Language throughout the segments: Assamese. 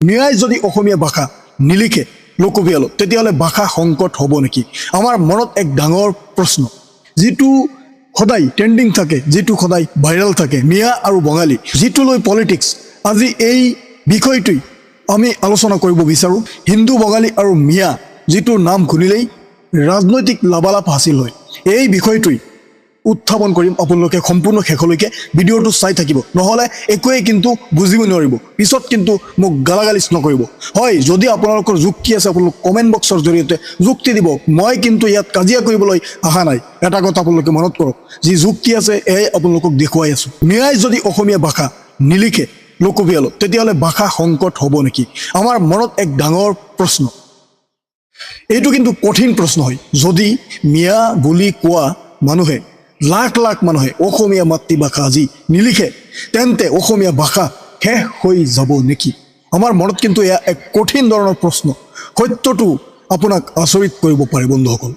মিয়াই যদি অসমীয়া ভাষা নিলিখে লোকপিয়ালত তেতিয়াহ'লে ভাষা সংকট হ'ব নেকি? আমাৰ মনত এক ডাঙৰ প্ৰশ্ন, যিটো সদায় ট্ৰেণ্ডিং থাকে, যিটো সদায় ভাইৰেল থাকে, মিয়া আৰু বঙালী, যিটো লৈ পলিটিক্স। আজি এই বিষয়টোই আমি আলোচনা কৰিব বিচাৰোঁ। হিন্দু বঙালী আৰু মিয়া যিটো নাম শুনিলেই ৰাজনৈতিক লাভালাভ হাসিল হয়, এই বিষয়টোই উত্থাপন কৰিম। আপোনালোকে সম্পূৰ্ণ শেষলৈকে ভিডিঅ'টো চাই থাকিব, নহ'লে একোৱেই কিন্তু বুজিব নোৱাৰিব, পিছত কিন্তু মোক গালাগালিচ নকৰিব। হয়, যদি আপোনালোকৰ যুক্তি আছে আপোনালোক কমেণ্ট বক্সৰ জৰিয়তে যুক্তি দিব। মই কিন্তু ইয়াত কাজিয়া কৰিবলৈ অহা নাই। এটা কথা আপোনালোকে মনত কৰক, যি যুক্তি আছে এয়াই আপোনালোকক দেখুৱাই আছোঁ। মিয়াই যদি অসমীয়া ভাষা নিলিখে লোকপিয়ালত তেতিয়াহ'লে ভাষা সংকট হ'ব নেকি? আমাৰ মনত এক ডাঙৰ প্ৰশ্ন। এইটো কিন্তু কঠিন প্ৰশ্ন হয়। যদি মিয়া বুলি কোৱা মানুহে, লাখ লাখ মানুহে অসমীয়া মাতৃভাষা আজি নিলিখে, তেন্তে অসমীয়া ভাষা শেষ হৈ যাব নেকি? আমাৰ মনত কিন্তু এয়া এক কঠিন ধৰণৰ প্ৰশ্ন। সত্যটো আপোনাক আচৰিত কৰিব পাৰে বন্ধুসকল,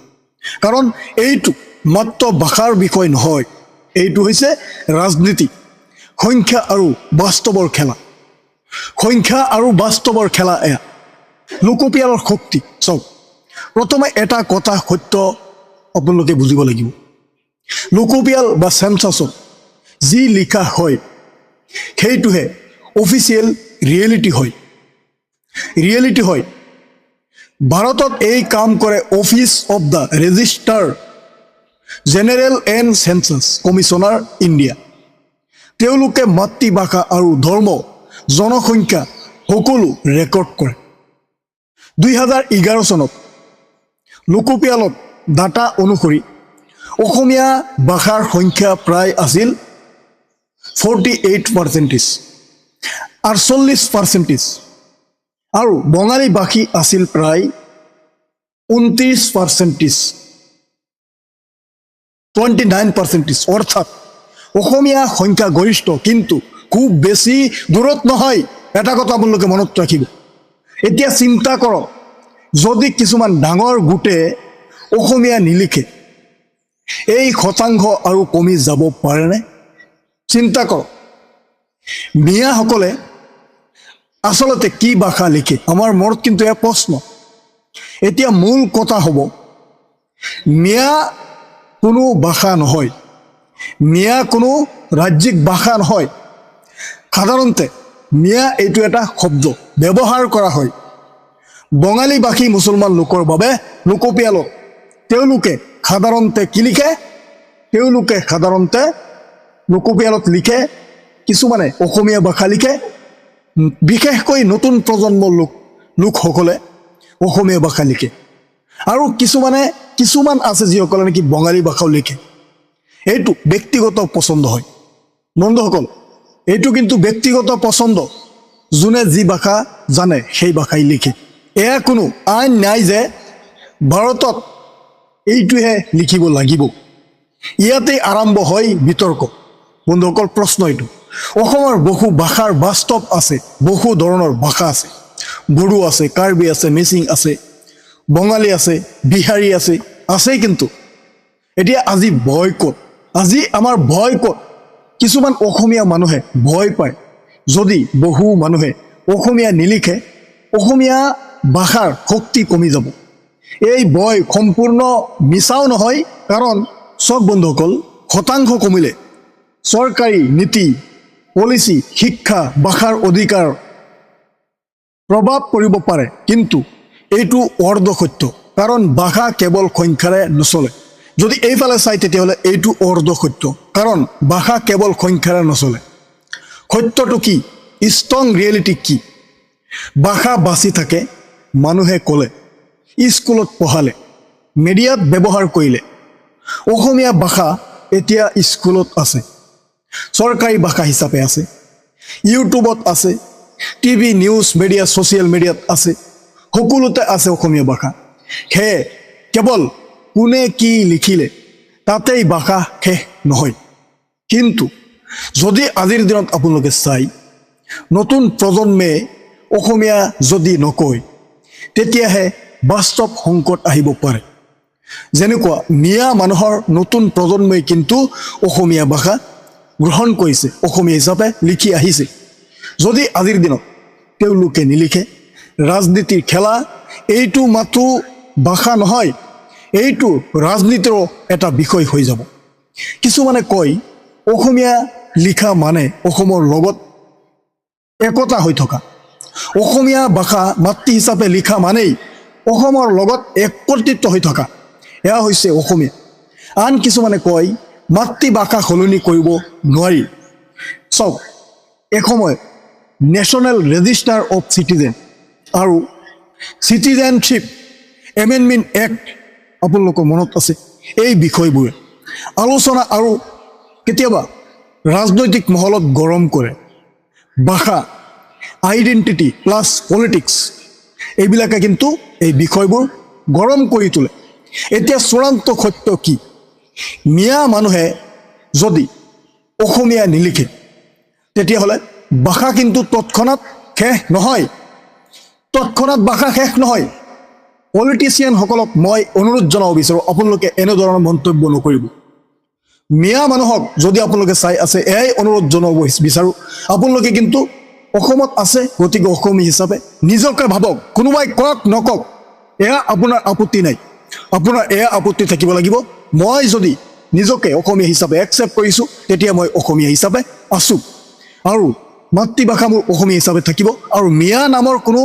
কাৰণ এইটো মাত্ৰ ভাষাৰ বিষয় নহয়, এইটো হৈছে ৰাজনীতি, সংখ্যা আৰু বাস্তৱৰ খেলা। সংখ্যা আৰু বাস্তৱৰ খেলা এয়া লোকপিয়ালৰ শক্তি। চাওক, প্ৰথমে এটা কথা সত্য আপোনালোকে বুজিব লাগিব। লোকপিয়াল বা চেনচাছত যি লিখা হয় সেইটোহে অফিচিয়েল ৰিয়েলিটি হয়। ৰিয়েলিটি হয়। ভাৰতত এই কাম কৰে office of the registrar general and census commissioner India. তেওঁলোকে মাতৃভাষা আৰু ধৰ্ম, জনসংখ্যা সকলো ৰেকৰ্ড কৰে। 2011 চনত লোকপিয়ালত ডাটা অনুসৰি অসমীয়া ভাষাৰ সংখ্যা প্ৰায় আছিল 48%, 48%, আৰু বঙালী ভাষী আছিল প্ৰায় 29%, 29%। অৰ্থাৎ অসমীয়া সংখ্যা গৰিষ্ঠ, কিন্তু খুব বেছি দূৰত নহয়। এটা কথা আপোনালোকে মনত ৰাখিব। এতিয়া চিন্তা কৰক, যদি কিছুমান ডাঙৰ গোটে অসমীয়া নিলিখে, এই শতাংশ আৰু কমি যাব পাৰেনে? চিন্তা কৰক, মিয়াসকলে আচলতে কি ভাষা লিখে? আমাৰ মনত কিন্তু এয়া প্ৰশ্ন। এতিয়া মূল কথা হ'ব, মিয়া কোনো ভাষা নহয়, মিয়া কোনো ৰাজ্যিক ভাষা নহয়। সাধাৰণতে মিয়া এইটো এটা শব্দ ব্যৱহাৰ কৰা হয় বঙালী ভাষী মুছলমান লোকৰ বাবে। লোকপিয়ালত তেওঁলোকে সাধাৰণতে কি লিখে? তেওঁলোকে সাধাৰণতে লোকপিয়ালত লিখে, কিছুমানে অসমীয়া ভাষা লিখে, বিশেষকৈ নতুন প্ৰজন্মৰ লোকসকলে অসমীয়া ভাষা লিখে, আৰু কিছুমান আছে যিসকলে নেকি বঙালী ভাষাও লিখে। এইটো ব্যক্তিগত পচন্দ হয় বন্ধুসকল, এইটো কিন্তু ব্যক্তিগত পচন্দ। যোনে যি ভাষা জানে সেই ভাষাই লিখে। এয়া কোনো আইন নাই যে ভাৰতত এইটোহে লিখিব লাগিব। ইয়াতেই আৰম্ভ হয় বিতৰ্ক বন্ধুসকল। প্ৰশ্ন এইটো, অসমৰ বহু ভাষাৰ বাস্তৱ আছে, বহু ধৰণৰ ভাষা আছে। বড়ো আছে, কাৰ্বি আছে, মিচিং আছে, বঙালী আছে, বিহাৰী আছে, আছেই। কিন্তু এতিয়া আজি ভয় ক'ত? আজি আমাৰ ভয় ক'ত? কিছুমান অসমীয়া মানুহে ভয় পায়, যদি বহু মানুহে অসমীয়া নিলিখে অসমীয়া ভাষাৰ শক্তি কমি যাব। এই ভয় সম্পূৰ্ণ মিছাও নহয়, কাৰণ চব বন্ধুসকল, শতাংশ কমিলে চৰকাৰী নীতি, পলিচি, শিক্ষা, ভাষাৰ অধিকাৰ প্ৰভাৱ পৰিব পাৰে, কিন্তু এইটো অৰ্ধসত্য। কাৰণ ভাষা কেৱল সংখ্যাৰে নচলে। যদি এইফালে চাই তেতিয়াহ'লে এইটো অৰ্ধসত্য, কাৰণ ভাষা কেৱল সংখ্যাৰে নচলে। সত্যটো কি? ষ্ট্ৰং ৰিয়েলিটি কি? ভাষা বাচি থাকে মানুহে ক'লে, স্কুলত পঢ়ালে, মিডিয়াত ব্যৱহাৰ কৰিলে। অসমীয়া ভাষা এতিয়া স্কুলত আছে, চৰকাৰী ভাষা হিচাপে আছে, ইউটিউবত আছে, টিভি, নিউজ মিডিয়া, ছ'চিয়েল মিডিয়াত আছে, সকলোতে আছে অসমীয়া ভাষা। সেয়ে কেৱল কোনে কি লিখিলে তাতেই ভাষা শেষ নহয়। কিন্তু যদি আজিৰ দিনত আপোনালোকে চাই, নতুন প্ৰজন্মে অসমীয়া যদি নকয়, তেতিয়াহে বাস্তৱ সংকট আহিব পাৰে। যেনেকুৱা মিয়া মানুহৰ নতুন প্ৰজন্মই কিন্তু অসমীয়া ভাষা গ্ৰহণ কৰিছে, অসমীয়া হিচাপে লিখি আহিছে। যদি আজিৰ দিনত তেওঁলোকে নিলিখে। ৰাজনীতিৰ খেলা এইটো মাত্ৰ ভাষা নহয়, এইটো ৰাজনীতিৰ এটা বিষয় হৈ যাব। কিছুমানে কয় অসমীয়া লিখা মানে অসমৰ লগত একতা হৈ থকা, অসমীয়া ভাষা মাতৃ হিচাপে লিখা মানেই অসমৰ লগত একত্ৰিত হৈ থকা, এয়া হৈছে অসমীয়া। আন কিছুমানে কয় মাতৃভাষা সলনি কৰিব নোৱাৰি। চাওক, এসময় নেশ্যনেল ৰেজিষ্টাৰ অফ চিটিজেন আৰু চিটিজেনশ্বিপ এমেণ্ডমেণ্ট এক্ট আপোনালোকৰ মনত আছে। এই বিষয়বোৰে আলোচনা আৰু কেতিয়াবা ৰাজনৈতিক মহলত গৰম কৰে। ভাষা, আইডেণ্টিটি প্লাছ পলিটিক্স এইবিলাকে কিন্তু এই বিষয়বোৰ গৰম কৰি তোলে। এতিয়া চূড়ান্ত সত্য কি? মিয়া মানুহে যদি অসমীয়া নিলিখে তেতিয়াহ'লে ভাষা কিন্তু তৎক্ষণাত শেষ নহয়, তৎক্ষণাত ভাষা শেষ নহয়। পলিটিচিয়ানসকলক মই অনুৰোধ জনাব বিচাৰোঁ, আপোনালোকে এনেধৰণৰ মন্তব্য নকৰিব। মিয়া মানুহক যদি আপোনালোকে চাই আছে, এয়াই অনুৰোধ জনাব বিচাৰোঁ, আপোনালোকে কিন্তু অসমত আছে, গতিকে অসমী হিচাপে নিজকে ভাবক। কোনোবাই কওক নকওক, এয়া আপোনাৰ আপত্তি নাই, আপোনাৰ এয়া আপত্তি থাকিব লাগিব। মই যদি নিজকে অসমীয়া হিচাপে একচেপ্ট কৰিছোঁ, তেতিয়া মই অসমীয়া হিচাপে আছোঁ আৰু মাতৃভাষা মোৰ অসমীয়া হিচাপে থাকিব। আৰু মিয়া নামৰ কোনো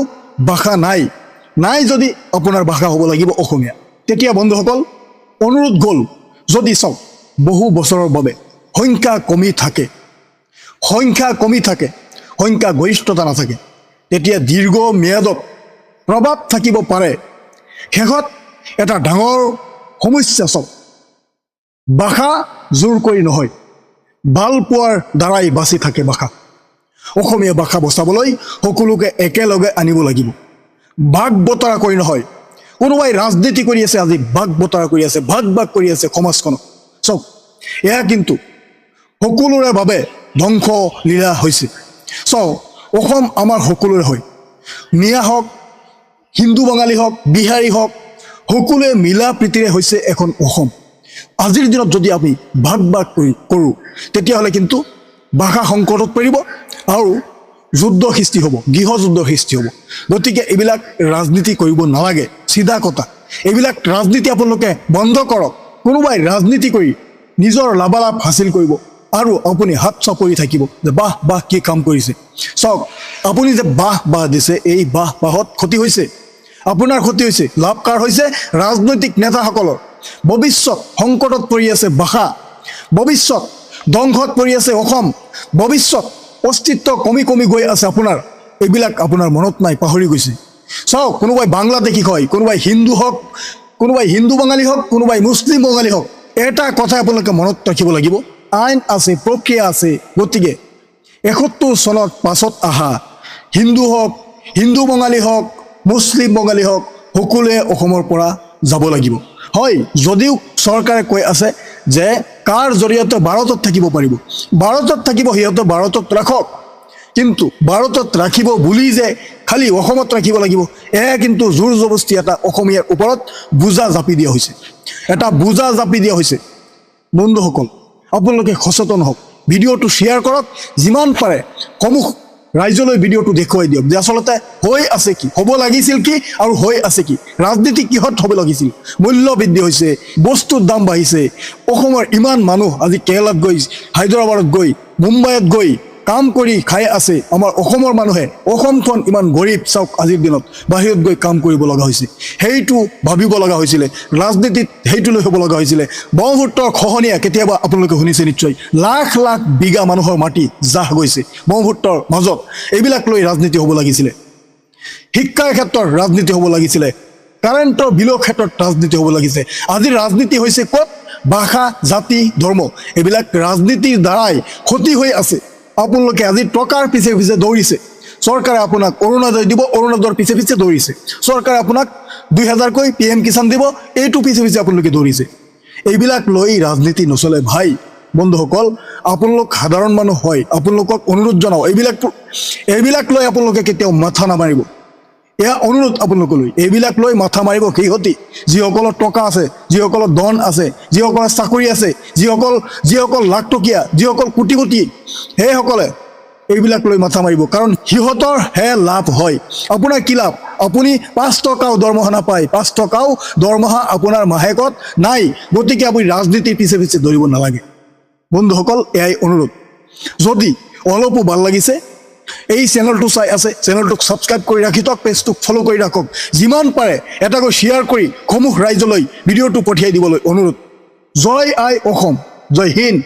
ভাষা নাই, নাই যদি আপোনাৰ ভাষা হ'ব লাগিব অসমীয়া। তেতিয়া বন্ধুসকল অনুৰোধ গ'ল, যদি চাওক বহু বছৰৰ বাবে সংখ্যা কমি থাকে, সংখ্যা গৰিষ্ঠতা নাথাকে, তেতিয়া দীৰ্ঘ ম্যাদত প্ৰভাৱ থাকিব পাৰে। শেষত এটা ডাঙৰ সমস্যা, চাওক ভাষা জোৰ কৰি নহয়, ভাল পোৱাৰ দ্বাৰাই বাচি থাকে ভাষা। অসমীয়া ভাষা বচাবলৈ সকলোকে একেলগে আনিব লাগিব, ভাগ বতৰা কৰি নহয়। কোনোবাই ৰাজনীতি কৰি আছে, আজি ভাগ বতৰা কৰি আছে, ভাগ কৰি আছে সমাজখনক। চাওক এয়া কিন্তু সকলোৰে বাবে ধ্বংস লীলা হৈছে। চাওক অসম আমাৰ সকলোৰে হয়, মিয়া হওক, হিন্দু বাঙালী হওক, বিহাৰী হওক, সকলোৱে মিলা প্ৰীতিৰে হৈছে এখন অসম। আজিৰ দিনত যদি আমি ভাগ কৰোঁ তেতিয়াহ'লে কিন্তু ভাষা সংকটত পৰিব আৰু যুদ্ধ সৃষ্টি হ'ব, গৃহযুদ্ধ সৃষ্টি হ'ব। গতিকে এইবিলাক ৰাজনীতি কৰিব নালাগে, চিধা কথা। এইবিলাক ৰাজনীতি আপোনালোকে বন্ধ কৰক। কোনোবাই ৰাজনীতি কৰি নিজৰ লাভালাভ হাচিল কৰিব আৰু আপুনি হাত চাপৰি থাকিব যে বাহ বাহ কি কাম কৰিছে। চাওক আপুনি যে বাহ দিছে, এই বাহত ক্ষতি হৈছে, আপোনাৰ ক্ষতি হৈছে। লাভ কাৰ হৈছে? ৰাজনৈতিক নেতাসকলৰ। ভৱিষ্যত সংকটত পৰি আছে ভাষা, ভৱিষ্যত ধ্বংসত পৰি আছে অসম, ভৱিষ্যত অস্তিত্ব কমি গৈ আছে আপোনাৰ। এইবিলাক আপোনাৰ মনত নাই, পাহৰি গৈছে। চাওক কোনোবাই বাংলাদেশী হয়, কোনোবাই হিন্দু হওক, কোনোবাই হিন্দু বাঙালী হওক, কোনোবাই মুছলিম বঙালী হওক, এটা কথা আপোনালোকে মনত ৰাখিব লাগিব, আইন আছে, প্ৰক্ৰিয়া আছে। গতিকে ৭১ চনত পাছত অহা হিন্দু হওক, হিন্দু বঙালী হওক, মুছলিম বঙালী হওক, সকলোৱে অসমৰ পৰা যাব লাগিব। হয়, যদিও চৰকাৰে কৈ আছে যে কাৰ জৰিয়তে ভাৰতত থাকিব পাৰিব, ভাৰতত থাকিব, সিহঁতে ভাৰতত ৰাখক, কিন্তু ভাৰতত ৰাখিব বুলি যে খালি অসমত ৰাখিব লাগিব, এয়া কিন্তু জোৰ জবস্তি এটা অসমীয়াৰ ওপৰত বোজা জাপি দিয়া হৈছে, এটা বোজা জাপি দিয়া হৈছে। বন্ধুসকল আপোনালোকে সচেতন হওক, ভিডিঅ'টো শ্বেয়াৰ কৰক, যিমান পাৰে সমূহ ৰাইজলৈ ভিডিঅ'টো দেখুৱাই দিয়ক যে আচলতে হৈ আছে কি, হ'ব লাগিছিল কি আৰু হৈ আছে কি। ৰাজনীতি কিহত হ'ব লাগিছিল? মূল্য বৃদ্ধি হৈছে, বস্তুৰ দাম বাঢ়িছে, অসমৰ ইমান মানুহ আজি কেৰেলাত গৈ, হায়দৰাবাদত গৈ, মুম্বাইত গৈ কাম কৰি খাই আছে। আমাৰ অসমৰ মানুহে, অসমখন ইমান গৰীব, চাওক আজিৰ দিনত বাহিৰত গৈ কাম কৰিব লগা হৈছে। সেইটো ভাবিব লগা হৈছিলে, ৰাজনীতিত সেইটো লৈ হ'ব লগা হৈছিলে। ব্ৰহ্মপুত্ৰৰ খহনীয়া কেতিয়াবা আপোনালোকে শুনিছে নিশ্চয়, লাখ লাখ বিঘা মানুহৰ মাটি জাহ গৈছে ব্ৰহ্মপুত্ৰৰ মাজত। এইবিলাক লৈ ৰাজনীতি হ'ব লাগিছিলে, শিক্ষাৰ ক্ষেত্ৰত ৰাজনীতি হ'ব লাগিছিলে, কাৰেণ্টৰ বিলৰ ক্ষেত্ৰত ৰাজনীতি হ'ব লাগিছে। আজি ৰাজনীতি হৈছে ক'ত? ভাষা, জাতি, ধৰ্ম, এইবিলাক ৰাজনীতিৰ দ্বাৰাই ক্ষতি হৈ আছে। আপোনালোকে আজি টকাৰ পিছে দৌৰিছে, চৰকাৰে আপোনাক অৰুণোদয় দিব, অৰুণোদয়ৰ পিছে দৌৰিছে। চৰকাৰে আপোনাক ২০০০কৈ PM কিষাণ দিব, এইটো পিছে আপোনালোকে দৌৰিছে। এইবিলাক লৈ ৰাজনীতি নচলে ভাই। বন্ধুসকল আপোনালোক সাধাৰণ মানুহ হয়, আপোনালোকক অনুৰোধ জনাওঁ, এইবিলাক লৈ আপোনালোকে কেতিয়াও মাথা নামাৰিব। এয়া অনুৰোধ আপোনালোকলৈ, এইবিলাক লৈ মাথা মাৰিব সিহঁতি যিসকলৰ টকা আছে, যিসকলৰ ধন আছে, যিসকলৰ চাকৰি আছে, যিসকল লাখ টকীয়া, যিসকল কোটিপতি, সেইসকলে এইবিলাক লৈ মাথা মাৰিব, কাৰণ সিহঁতৰ হে লাভ হয়। আপোনাৰ কি লাভ? আপুনি 5 টকাও দৰমহা নাপায়, 5 টকাও দৰমহা আপোনাৰ মাহেকত নাই। গতিকে আপুনি ৰাজনীতিৰ পিছে পিছে দৌৰিব নালাগে। বন্ধুসকল, এয়াই অনুৰোধ। যদি অলপো ভাল লাগিছে, এই চেনেলটো চাই আছে, চেনেলটোক ছাবস্ক্ৰাইব কৰি ৰাখি থওক, পেজটোক ফ'ল' কৰি ৰাখক। যিমান পাৰে এটাকৈ শ্বেয়াৰ কৰি সমুখ ৰাইজলৈ ভিডিঅ'টো পঠিয়াই দিবলৈ অনুৰোধ। জয় আই অসম, জয় হিন্দ।